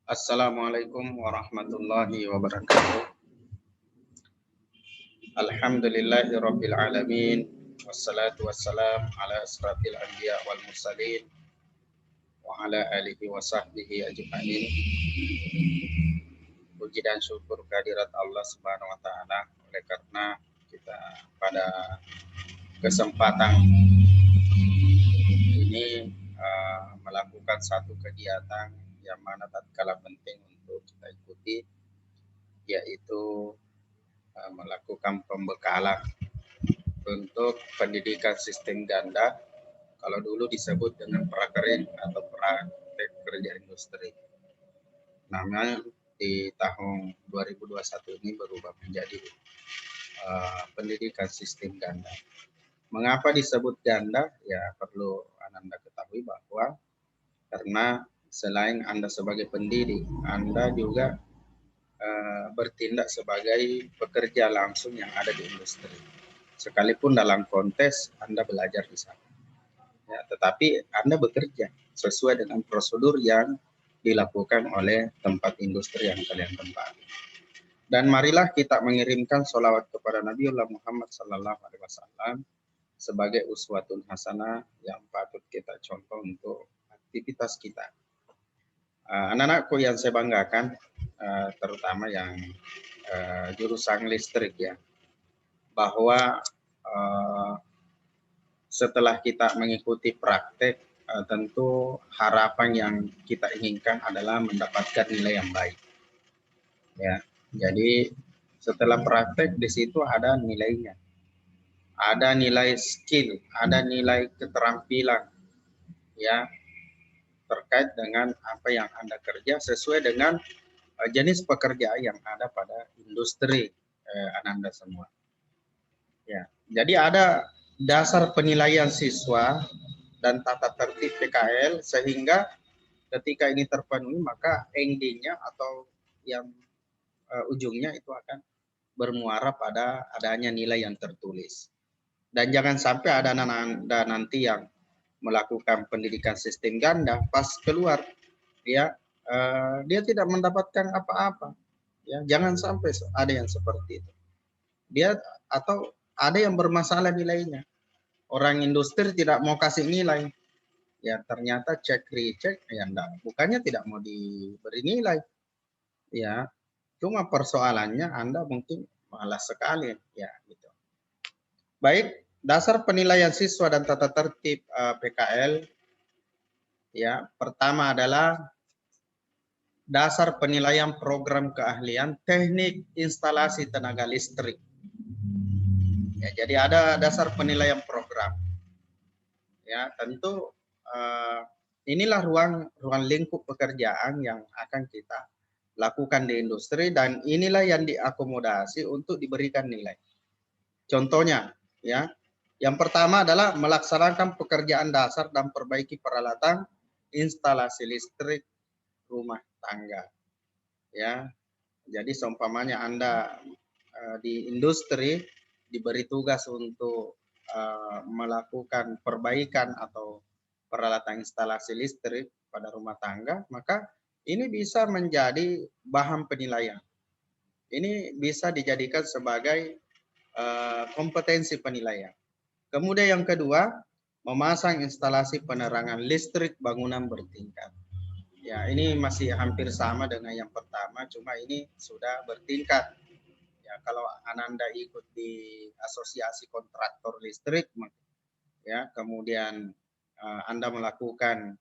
Assalamualaikum warahmatullahi wabarakatuh. Alhamdulillahirabbil alamin wassalatu wassalam ala asrafil anbiya wal mursalin wa ala alihi wa sahbihi ajmain. Puji dan syukur kehadirat Allah Subhanahu wa taala oleh karena kita pada kesempatan ini melakukan satu kegiatan yang mana tatkala penting untuk kita ikuti, yaitu melakukan pembekalan untuk pendidikan sistem ganda, kalau dulu disebut dengan prakerja atau praktek kerja industri. Namun di tahun 2021 ini berubah menjadi pendidikan sistem ganda. Mengapa disebut ganda? Ya perlu Anda ketahui bahwa karena selain Anda sebagai pendidik, Anda juga bertindak sebagai pekerja langsung yang ada di industri. Sekalipun dalam kontes Anda belajar di sana, ya, tetapi Anda bekerja sesuai dengan prosedur yang dilakukan oleh tempat industri yang kalian tempati. Dan marilah kita mengirimkan sholawat kepada Nabiullah Muhammad SAW sebagai uswatun hasanah yang patut kita contoh untuk aktivitas kita. Anak-anakku yang saya banggakan, terutama yang jurusan listrik ya, bahwa setelah kita mengikuti praktek, tentu harapan yang kita inginkan adalah mendapatkan nilai yang baik. Ya, jadi setelah praktek di situ ada nilainya, ada nilai skill, ada nilai keterampilan, ya, terkait dengan apa yang Anda kerja sesuai dengan jenis pekerjaan yang ada pada industri Anda semua. Ya, jadi ada dasar penilaian siswa dan tata tertib PKL sehingga ketika ini terpenuhi maka endingnya atau yang ujungnya itu akan bermuara pada adanya nilai yang tertulis. Dan jangan sampai ada nanti yang melakukan pendidikan sistem ganda pas keluar ya dia tidak mendapatkan apa-apa. Ya, jangan sampai ada yang seperti itu. Dia atau ada yang bermasalah nilainya. Orang industri tidak mau kasih nilai. Ya, ternyata cek recheck ya enggak, bukannya tidak mau diberi nilai. Ya, cuma persoalannya Anda mungkin malas sekali ya gitu. Baik, dasar penilaian siswa dan tata tertib PKL ya, pertama adalah dasar penilaian program keahlian teknik instalasi tenaga listrik. Ya, jadi ada dasar penilaian program. Ya, tentu inilah ruang lingkup pekerjaan yang akan kita lakukan di industri dan inilah yang diakomodasi untuk diberikan nilai. Contohnya, ya, yang pertama adalah melaksanakan pekerjaan dasar dan perbaiki peralatan instalasi listrik rumah tangga. Ya, jadi seumpamanya Anda di industri diberi tugas untuk melakukan perbaikan atau peralatan instalasi listrik pada rumah tangga, maka ini bisa menjadi bahan penilaian. Ini bisa dijadikan sebagai kompetensi penilaian. Kemudian yang kedua, memasang instalasi penerangan listrik bangunan bertingkat. Ya, ini masih hampir sama dengan yang pertama, cuma ini sudah bertingkat. Ya, kalau Ananda ikut di asosiasi kontraktor listrik, ya, kemudian Anda melakukan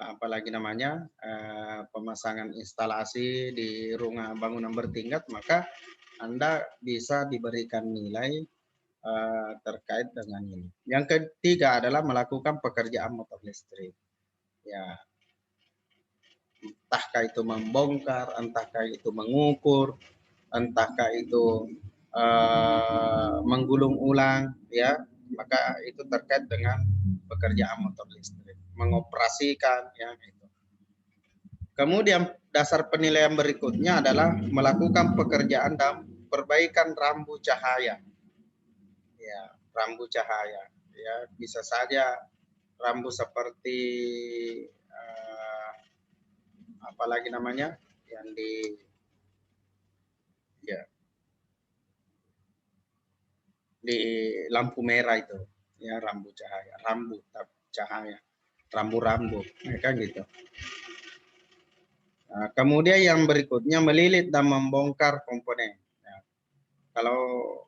apalagi namanya pemasangan instalasi di rumah bangunan bertingkat, maka Anda bisa diberikan nilai terkait dengan ini. Yang ketiga adalah melakukan pekerjaan motor listrik. Ya, entahkah itu membongkar, entahkah itu mengukur, entahkah itu menggulung ulang, ya, maka itu terkait dengan pekerjaan motor listrik, mengoperasikan, ya, itu. Kemudian dasar penilaian berikutnya adalah melakukan pekerjaan dan perbaikan rambu cahaya. Ya, rambu cahaya, ya, bisa saja rambu seperti apalagi namanya yang di ya di lampu merah itu ya, rambu-rambu kan gitu. Nah, kemudian yang berikutnya melilit dan membongkar komponen. Nah, kalau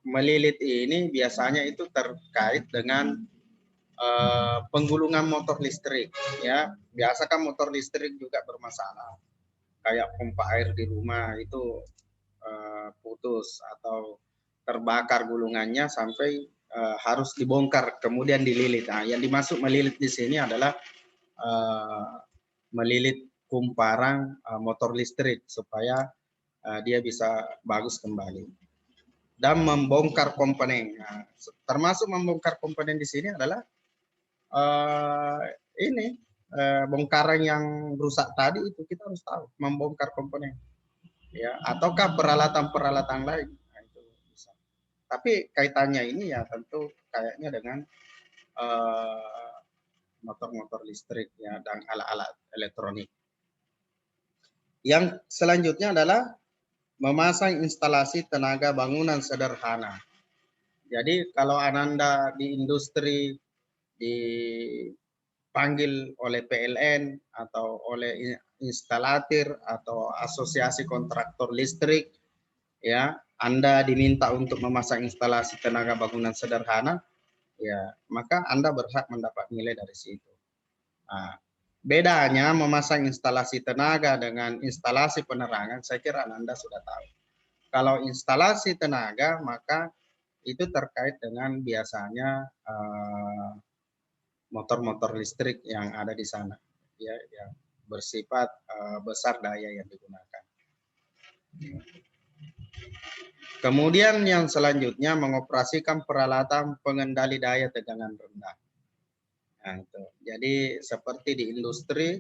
melilit ini biasanya itu terkait dengan penggulungan motor listrik ya. Biasa kan motor listrik juga bermasalah, kayak pompa air di rumah itu putus atau terbakar gulungannya sampai harus dibongkar kemudian dililit. Nah, yang dimaksud melilit di sini adalah melilit kumparan motor listrik supaya dia bisa bagus kembali, dan membongkar komponen. Nah, termasuk membongkar komponen di sini adalah uh, ini bongkaran yang rusak tadi itu kita harus tahu membongkar komponen ya, ataukah peralatan-peralatan lain. Nah, itu bisa. Tapi kaitannya ini ya tentu kayaknya dengan motor-motor listrik ya dan alat-alat elektronik. Yang selanjutnya adalah memasang instalasi tenaga bangunan sederhana. Jadi kalau Ananda di industri dipanggil oleh PLN atau oleh instalatir atau asosiasi kontraktor listrik, ya Anda diminta untuk memasang instalasi tenaga bangunan sederhana, ya maka Anda berhak mendapat nilai dari situ. Nah, bedanya memasang instalasi tenaga dengan instalasi penerangan, saya kira Anda sudah tahu. Kalau instalasi tenaga, maka itu terkait dengan biasanya motor-motor listrik yang ada di sana, ya, yang bersifat besar daya yang digunakan. Kemudian yang selanjutnya mengoperasikan peralatan pengendali daya tegangan rendah. Nah, itu. Jadi seperti di industri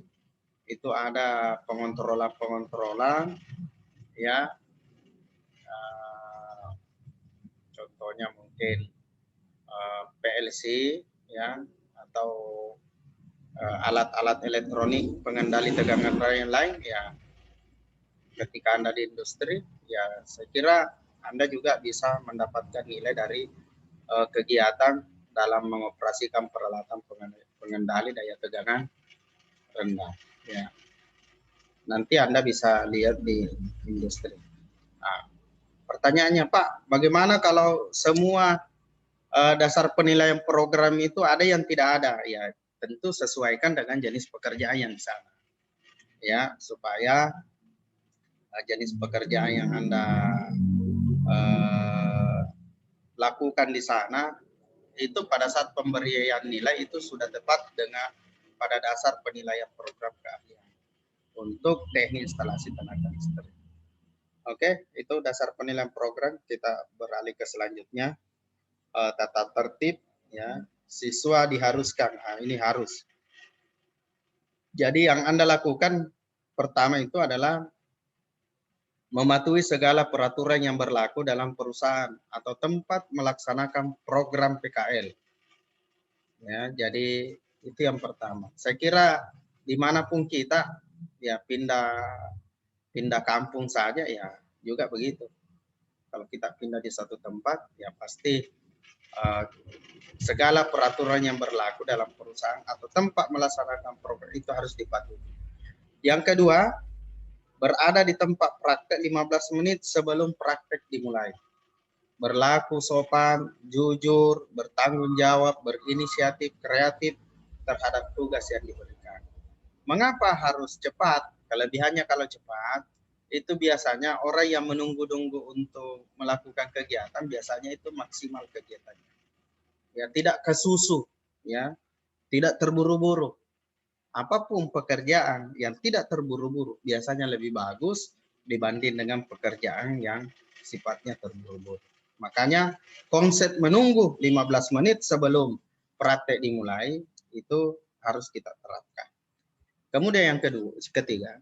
itu ada pengontrolan-pengontrolan, ya. Contohnya mungkin PLC, ya, atau alat-alat elektronik pengendali tegangan yang lain, ya. Ketika Anda di industri, ya saya kira Anda juga bisa mendapatkan nilai dari kegiatan dalam mengoperasikan peralatan pengendali daya tegangan rendah. Ya. Nanti Anda bisa lihat di industri. Nah, pertanyaannya Pak, bagaimana kalau semua dasar penilaian program itu ada yang tidak ada? Ya tentu sesuaikan dengan jenis pekerjaan yang di sana. Ya, supaya jenis pekerjaan yang Anda lakukan di sana itu pada saat pemberian nilai itu sudah tepat dengan pada dasar penilaian program keahlian untuk teknik instalasi tenaga listrik. Oke, itu dasar penilaian program. Kita beralih ke selanjutnya, tata tertib, ya. Siswa diharuskan, nah, ini harus. Jadi yang Anda lakukan pertama itu adalah mematuhi segala peraturan yang berlaku dalam perusahaan atau tempat melaksanakan program PKL. Ya, jadi itu yang pertama. Saya kira dimanapun kita ya pindah kampung saja ya juga begitu. Kalau kita pindah di satu tempat ya pasti segala peraturan yang berlaku dalam perusahaan atau tempat melaksanakan program itu harus dipatuhi. Yang kedua, berada di tempat praktek 15 menit sebelum praktek dimulai. Berlaku sopan, jujur, bertanggung jawab, berinisiatif, kreatif terhadap tugas yang diberikan. Mengapa harus cepat? Kelebihannya kalau cepat, itu biasanya orang yang menunggu-nunggu untuk melakukan kegiatan biasanya itu maksimal kegiatannya. Ya, tidak kesusu, ya, tidak terburu-buru. Apapun pekerjaan yang tidak terburu-buru biasanya lebih bagus dibanding dengan pekerjaan yang sifatnya terburu-buru. Makanya konsep menunggu 15 menit sebelum praktek dimulai itu harus kita terapkan. Kemudian yang ketiga,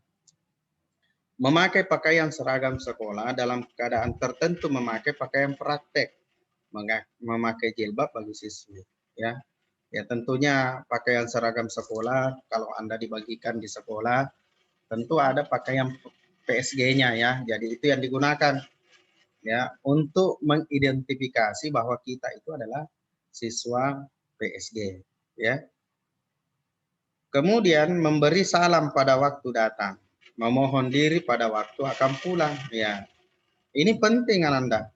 memakai pakaian seragam sekolah dalam keadaan tertentu, memakai pakaian praktek, memakai jilbab bagi siswi, ya. Ya tentunya pakaian seragam sekolah kalau Anda dibagikan di sekolah tentu ada pakaian PSG-nya ya. Jadi itu yang digunakan ya untuk mengidentifikasi bahwa kita itu adalah siswa PSG ya. Kemudian memberi salam pada waktu datang, memohon diri pada waktu akan pulang ya. Ini penting Ananda.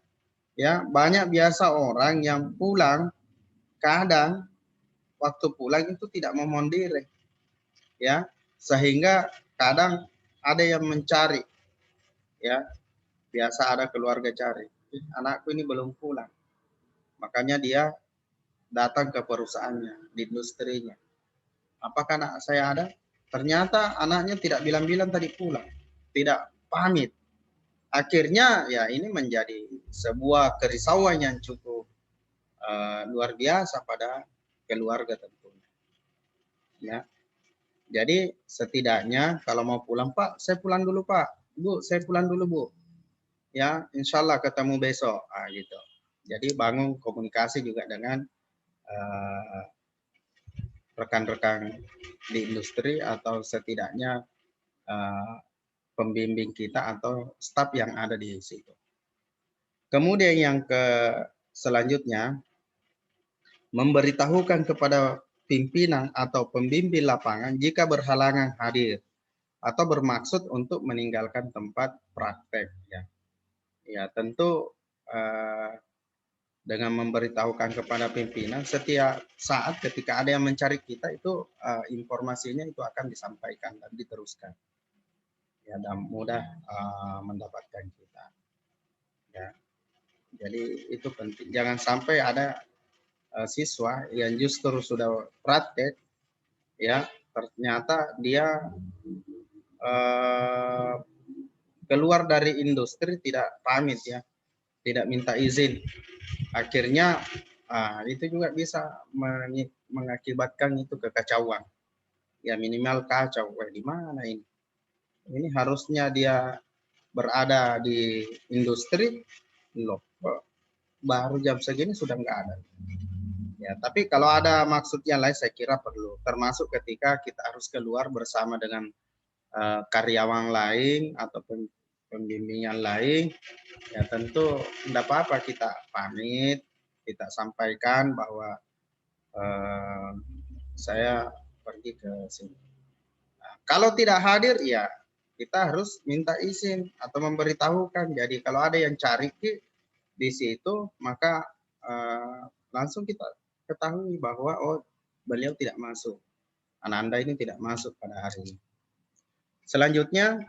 Ya, banyak biasa orang yang pulang kadang waktu pulang itu tidak memohon diri. Ya, sehingga kadang ada yang mencari ya. Biasa ada keluarga cari. Anakku ini belum pulang. Makanya dia datang ke perusahaannya, di industrinya. Apakah anak saya ada? Ternyata anaknya tidak bilang-bilang tadi pulang, tidak pamit. Akhirnya ya ini menjadi sebuah kerisauan yang cukup luar biasa pada keluarga tentunya. Ya, jadi setidaknya kalau mau pulang Pak, saya pulang dulu Pak, Bu, saya pulang dulu Bu. Ya, insya Allah ketemu besok. Gitu. Jadi bangun komunikasi juga dengan rekan-rekan di industri atau setidaknya pembimbing kita atau staf yang ada di situ. Kemudian yang selanjutnya, memberitahukan kepada pimpinan atau pembimbing lapangan jika berhalangan hadir atau bermaksud untuk meninggalkan tempat praktek. Ya tentu dengan memberitahukan kepada pimpinan setiap saat ketika ada yang mencari kita itu informasinya itu akan disampaikan dan diteruskan. Ya dan mudah mendapatkan kita. Ya. Jadi itu penting. Jangan sampai ada siswa yang justru sudah praktek, ya ternyata dia keluar dari industri tidak pamit ya, tidak minta izin. Akhirnya itu juga bisa mengakibatkan itu kekacauan. Ya minimal kacau. Di mana ini? Ini harusnya dia berada di industri, loh baru jam segini sudah nggak ada. Ya, tapi kalau ada maksud yang lain saya kira perlu, termasuk ketika kita harus keluar bersama dengan karyawan lain atau pembimbingan lain, ya tentu tidak apa-apa kita pamit, kita sampaikan bahwa saya pergi ke sini. Nah, kalau tidak hadir ya kita harus minta izin atau memberitahukan. Jadi kalau ada yang cari di situ maka langsung kita ketahui bahwa oh beliau tidak masuk, Ananda ini tidak masuk pada hari ini. Selanjutnya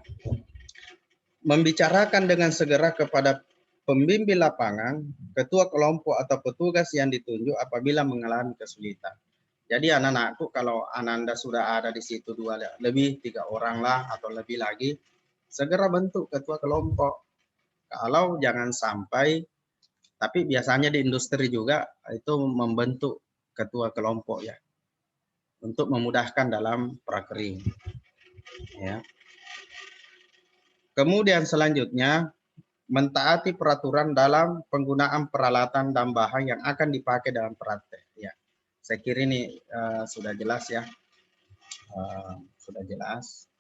membicarakan dengan segera kepada pembimbing lapangan, ketua kelompok atau petugas yang ditunjuk apabila mengalami kesulitan. Jadi anak-anakku kalau Ananda sudah ada di situ lebih 3 orang lah atau lebih lagi, segera bentuk ketua kelompok. Kalau jangan sampai, tapi biasanya di industri juga itu membentuk ketua kelompok ya, untuk memudahkan dalam prakerja. Ya. Kemudian selanjutnya mentaati peraturan dalam penggunaan peralatan dan bahan yang akan dipakai dalam praktek. Ya, saya kira ini sudah jelas ya, sudah jelas.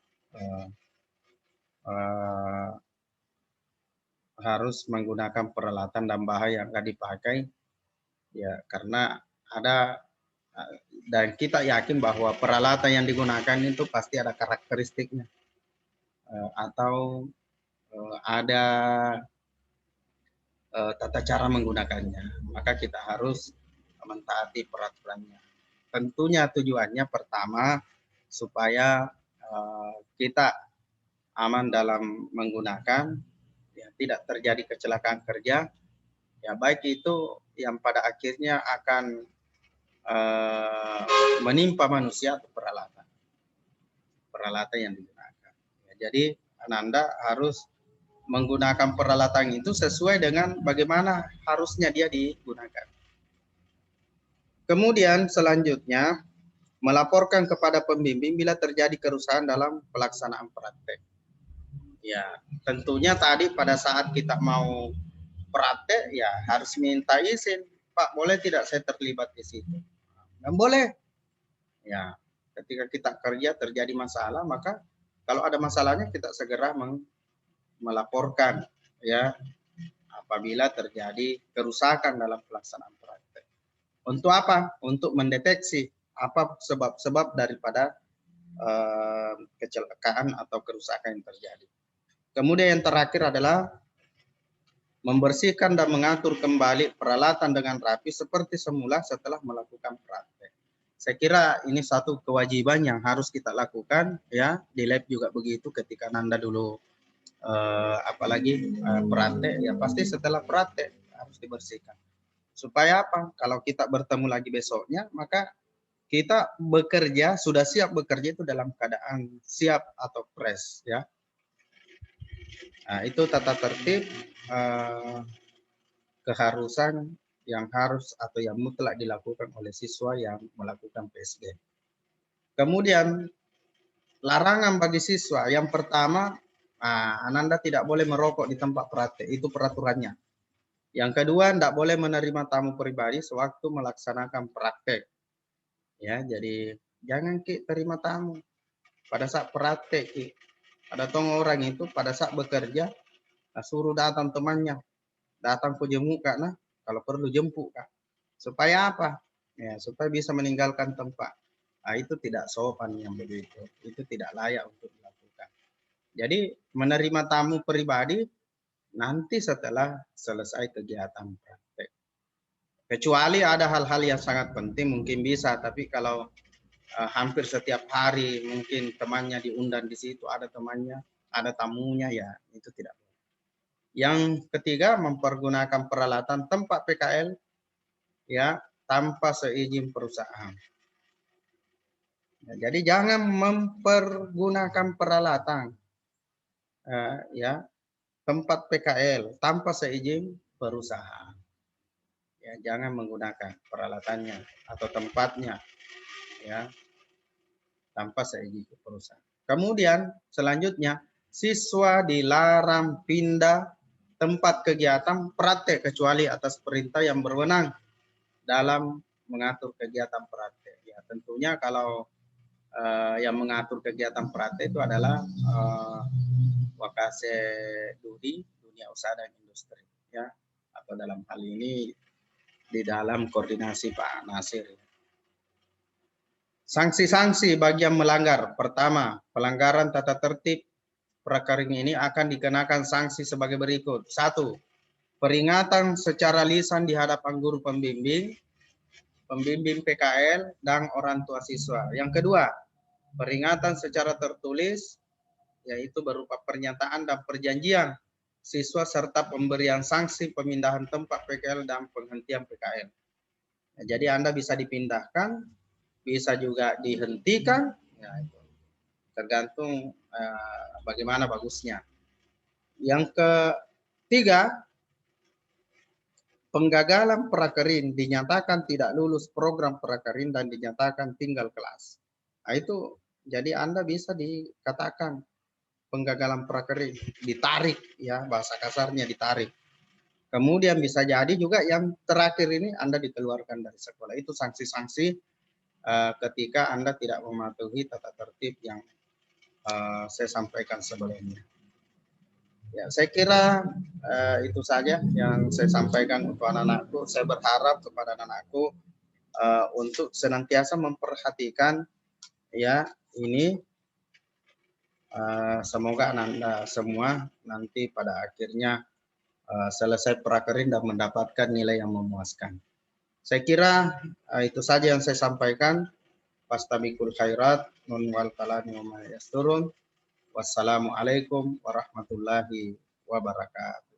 Harus menggunakan peralatan dan bahan yang akan dipakai. Ya, karena ada dan kita yakin bahwa peralatan yang digunakan itu pasti ada karakteristiknya atau ada tata cara menggunakannya, maka kita harus mentaati peraturannya. Tentunya tujuannya pertama supaya kita aman dalam menggunakan, ya, tidak terjadi kecelakaan kerja, ya baik itu yang pada akhirnya akan menimpa manusia atau peralatan yang digunakan. Ya, jadi Ananda harus menggunakan peralatan itu sesuai dengan bagaimana harusnya dia digunakan. Kemudian selanjutnya melaporkan kepada pembimbing bila terjadi kerusakan dalam pelaksanaan praktek. Ya, tentunya tadi pada saat kita mau praktek ya harus minta izin. Pak, boleh tidak saya terlibat di situ? Nggak boleh. Ya, ketika kita kerja terjadi masalah maka Kalau ada masalahnya kita segera melaporkan ya apabila terjadi kerusakan dalam pelaksanaan praktek. Untuk apa? Untuk mendeteksi apa sebab-sebab daripada kecelakaan atau kerusakan yang terjadi. Kemudian yang terakhir adalah membersihkan dan mengatur kembali peralatan dengan rapi seperti semula setelah melakukan praktek. Saya kira ini satu kewajiban yang harus kita lakukan ya, di lab juga begitu ketika Nanda dulu apalagi praktek ya pasti setelah praktek harus dibersihkan. Supaya apa? Kalau kita bertemu lagi besoknya, maka kita bekerja, sudah siap bekerja itu dalam keadaan siap atau fresh ya. Nah, itu tata tertib keharusan yang harus atau yang mutlak dilakukan oleh siswa yang melakukan PSG. Kemudian larangan bagi siswa yang pertama, Ananda tidak boleh merokok di tempat praktek, itu peraturannya. Yang kedua, tidak boleh menerima tamu pribadi sewaktu melaksanakan praktek. Ya, jadi jangan terima tamu pada saat praktek. Ada orang itu pada saat bekerja suruh datang temannya, datang ke jemput karena kalau perlu jemput Kak. Supaya apa? Ya, supaya bisa meninggalkan tempat. Nah, itu tidak sopan yang begitu. Itu tidak layak untuk dilakukan. Jadi menerima tamu pribadi nanti setelah selesai kegiatan praktek. Kecuali ada hal-hal yang sangat penting mungkin bisa, tapi kalau hampir setiap hari mungkin temannya diundang di situ, ada temannya, ada tamunya, ya itu tidak boleh. Yang ketiga, mempergunakan peralatan tempat PKL ya tanpa seizin perusahaan. Ya, jadi jangan mempergunakan peralatan ya tempat PKL tanpa seizin perusahaan. Ya, jangan menggunakan peralatannya atau tempatnya ya tanpa seizin perusahaan. Kemudian selanjutnya siswa dilarang pindah tempat kegiatan praktek kecuali atas perintah yang berwenang dalam mengatur kegiatan praktek. Ya, tentunya kalau yang mengatur kegiatan praktek itu adalah Wakase Dudi, Dunia Usaha dan Industri ya, atau dalam hal ini di dalam koordinasi Pak Nasir. Sanksi-sanksi bagi yang melanggar. Pertama, pelanggaran tata tertib prakering ini akan dikenakan sanksi sebagai berikut. 1. Peringatan secara lisan di hadapan guru pembimbing, pembimbing PKL, dan orang tua siswa. Yang kedua, peringatan secara tertulis, yaitu berupa pernyataan dan perjanjian siswa serta pemberian sanksi pemindahan tempat PKL dan penghentian PKL. Nah, jadi Anda bisa dipindahkan, bisa juga dihentikan, ya, itu tergantung bagaimana bagusnya. Yang ketiga, penggagalan prakerin dinyatakan tidak lulus program prakerin dan dinyatakan tinggal kelas. Nah, itu jadi Anda bisa dikatakan penggagalan prakerin, ditarik ya, bahasa kasarnya ditarik. Kemudian bisa jadi juga yang terakhir ini Anda dikeluarkan dari sekolah. Itu sanksi-sanksi ketika Anda tidak mematuhi tata tertib yang saya sampaikan sebelumnya. Ya, saya kira itu saja yang saya sampaikan untuk anak-anakku. Saya berharap kepada anak-anakku untuk senantiasa memperhatikan ya ini. Semoga Anda semua nanti pada akhirnya selesai prakerin dan mendapatkan nilai yang memuaskan. Saya kira itu saja yang saya sampaikan. Fastabiqul khairat, nun wal kalami wa ma yasturun. Wassalamualaikum warahmatullahi wabarakatuh.